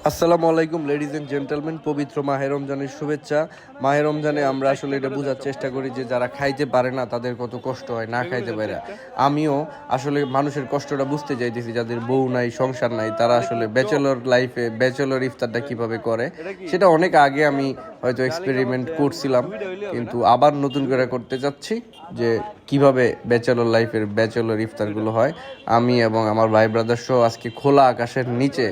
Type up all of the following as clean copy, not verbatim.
আসসালামু আলাইকুম ladies and gentleman, পবিত্র মাহে রমজানের শুভেচ্ছা। মাহে রমজানে আমরা আসলে এটা বোঝার চেষ্টা করি যে যারা খাইতে পারে না তাদের কত কষ্ট হয় না খাইতে পারে। আমিও আসলে মানুষের কষ্টটা বুঝতে চাইতেছি, যাদের বউ নাই, সংসার নাই, তারা আসলে ব্যাচেলর লাইফে ব্যাচেলর ইফতারটা কিভাবে করে। সেটা অনেক আগে আমি হয়তো এক্সপেরিমেন্ট করছিলাম, কিন্তু আবার নতুন করে করতে চাচ্ছি যে কিভাবে ব্যাচেলর লাইফের ব্যাচেলর ইফতারগুলো হয়। আমি এবং আমার ভাই ব্রাদার সহ আজকে খোলা আকাশের নিচে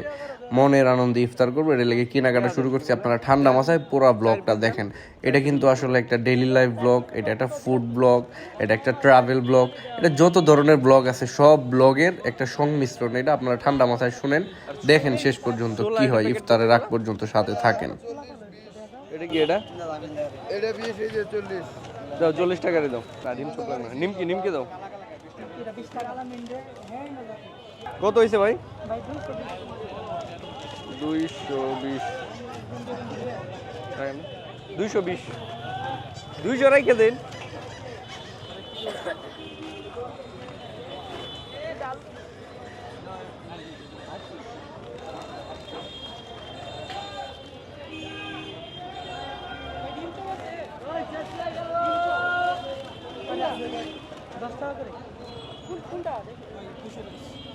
মনের আনন্দে ইফতার করবো, এটা লেগে কেনাকাটা শুরু করছি। আপনারা ঠান্ডা মাথায় পুরো ব্লগটা দেখেন। এটা কিন্তু আসলে একটা ডেইলি লাইফ ব্লগ, এটা একটা ফুড ব্লগ, এটা একটা ট্রাভেল ব্লগ, এটা যত ধরনের ব্লগ আছে সব ব্লগের একটা সংমিশ্রণ। এটা আপনারা ঠান্ডা মাথায় শুনেন, দেখেন শেষ পর্যন্ত কি হয়, ইফতারের আগ পর্যন্ত সাথে থাকেন। এটা কি এটা? এটা 20 এই যে 40 দাও 40 টাকা দাও। না ডিম চোখ লাগবে না। নিমকি দাও। কত হয়েছে ভাই? 220 220 200 রাইখে দেন।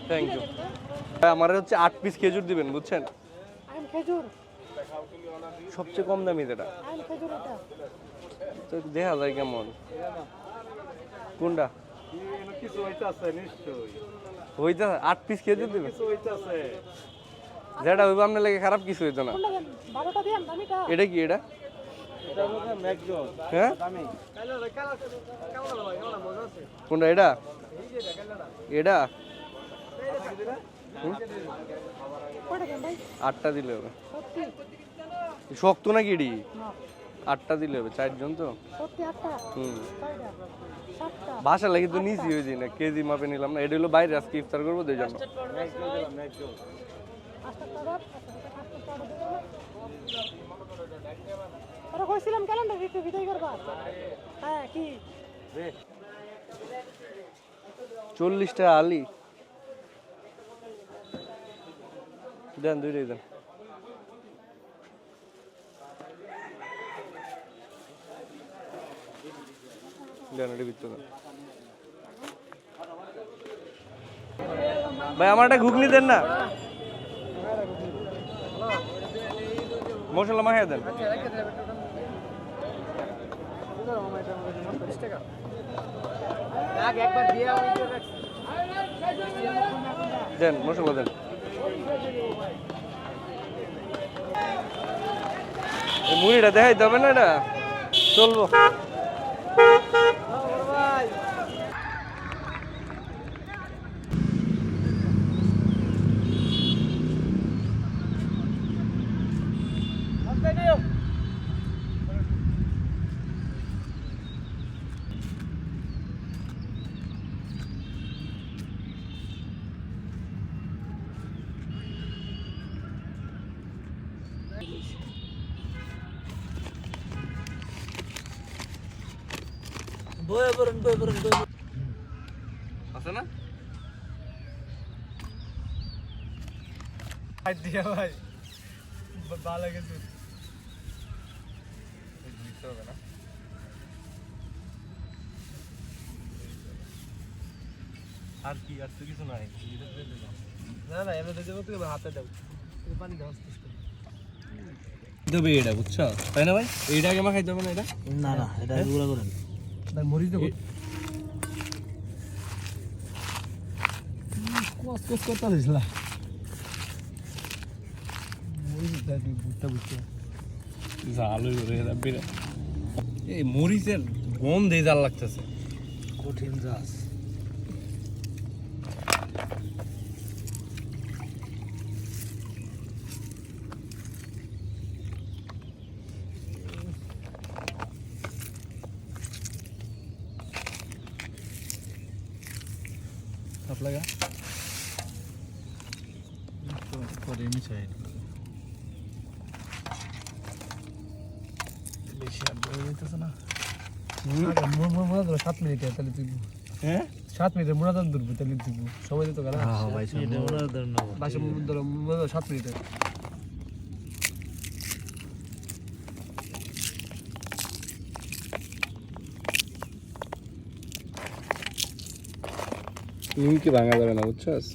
Thank you. আমার হচ্ছে 8 পিস খেজুর দিবেন, বুঝছেন? খেজুর সবচেয়ে কম দামি যেটা, খেজুর এটা তো দেখা যায় কেমন। কোনটা কিছু হইতাছে নিশ্চয়ই হইতে 8 পিস খেজুর দিবেন? কিছু হইতাছে যেটা হইব আপনার লাগে খারাপ কিছু হইতো না। 12টা দিন দামিটা এটা কি এটা? এটা হচ্ছে ম্যাকজো হ্যাঁ দামি কোনটা এটা? এটা কয়টা দেন ভাই? 8টা দিলে হবে। সত্যি শক্ত নাকি এডি? না 8টা দিলে হবে, 4 জন তো। সত্যি 8টা হুম, 6টা 7টা বাসা লাগি তো নিচি হয়ে যায় না, কেজি মাপে নিলাম না। এটা হলো বাইরে আজকে ইফতার করবো, দুই জন্য। ম্যাকজো দিলাম ম্যাকজো 8টা টাকা 8টা টাকা দেন আরে কইছিলাম ক্যালেন্ডার একটু বিদায় করবা। হ্যাঁ কি 40টা আলি দেন, দুইটাই দেন। দেন এটা বিচ্ছু দেন ভাই। আমার একটা ঘুগনি দেন না, মশলা মাখিয়ে দেন। দেন মশলা দেন। এই মুড়িটা দেখাই দেবে না, এটা চলবো। আছে না? দিয়া ভাই ভালো গেছে আর কি, আর তো কিছু নাই। না না এমনি দেবো, তুমি হাতে দাও, তুমি পানি দাও দেবে এটা, বুঝছো তাই না ভাই? এইটা আগে মাখাই দেবে না এটা? না না এটা গুঁড়া করেন ভাই, মরিচ দেবো কস কস করতে দিছিলা মরিচ দাও, তুমি বুঝতে বুঝতে জাল হয়ে যাবে। এই মরিচের গন্ধে জাল লাগতেছে। কঠিন জাস লাগা করে মিশাই বেশি আর বড় হইতেছে না। 7 মিনিট তাহলে তুই হ্যাঁ 7 মিনিটের মুরাদান ধরবো তাহলে দিব সময় দিত কেন? ভাই 7 মিনিট নিমকি ভাঙা যাবে না বুঝছস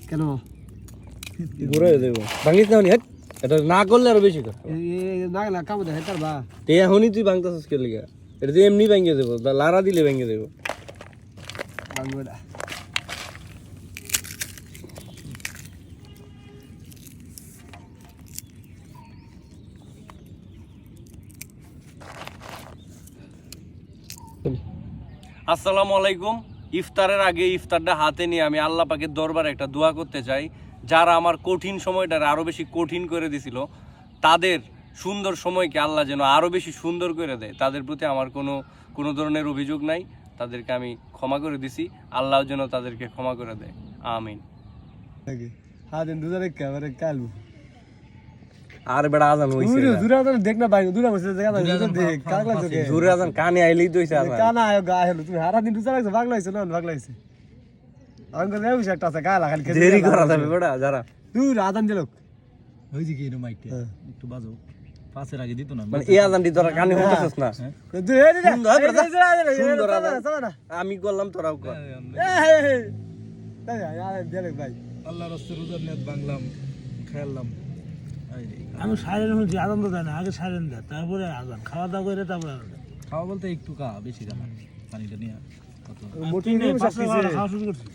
কেন ঘুরে দেবো ভাঙিস না হনি এটা না করলে আরো বেশি কর না না কাম দেখাই তার বা তে এখনই তুই ভাঙতেছিস কে লিগা এটা যে এমনি ভাঙিয়ে দেবো লারা দিলে ভেঙে দেবো বাংলা আসসালামু আলাইকুম। ইফতারের আগে ইফতারটা হাতে নিয়ে আমি আল্লাহ পাকের দরবারে একটা দোয়া করতে চাই। যারা আমার কঠিন সময়টারে আরও বেশি কঠিন করে দিছিল, তাদের সুন্দর সময়কে আল্লাহ যেন আরও বেশি সুন্দর করে দেয়। তাদের প্রতি আমার কোনো ধরনের অভিযোগ নাই, তাদেরকে আমি ক্ষমা করে দিছি। আল্লাহ যেন তাদেরকে ক্ষমা করে দেয়, আমিন। হ্যাঁ দিন দুজনে ক্যামেরা কালু আর বেড়া আজান হইছে দূরে দূরে দেখ না ভাই দূরে বসে দেখা না দেখ কাগলা চোখে জোরে আজান কানে আইলেই তো হইছে আজান। কানা আয় গা হেলো তুমি হারা দিন দুজনে লাগছে বাংলা হইছে না বাংলা হইছে আঙ্গ দেও একটা আছে গালা খালি দেরি করা যাবে বেড়া যারা দূর আদান দিল ওই যে কি এরকম মাইকটা একটু বাজো পাঁচের আগে দিত না মানে এই আজানটি তোরা কানে হইতেছস না। সুন্দর আজান। আমি করলাম তোরাও কর। ভাই আল্লাহ রাস্তার রোজার নিয়ত বাংলাম খেয়ালাম আমি সাইরেন হচ্ছি আনন্দ দেয় না আগে সাইরেন দেয় তারপরে আজান খাওয়া দাওয়া করে তারপরে আজান দেয় খাওয়া বলতে একটু বেশি খাওয়া পানিটা নিয়ে মোটি খাওয়া শুরু করছি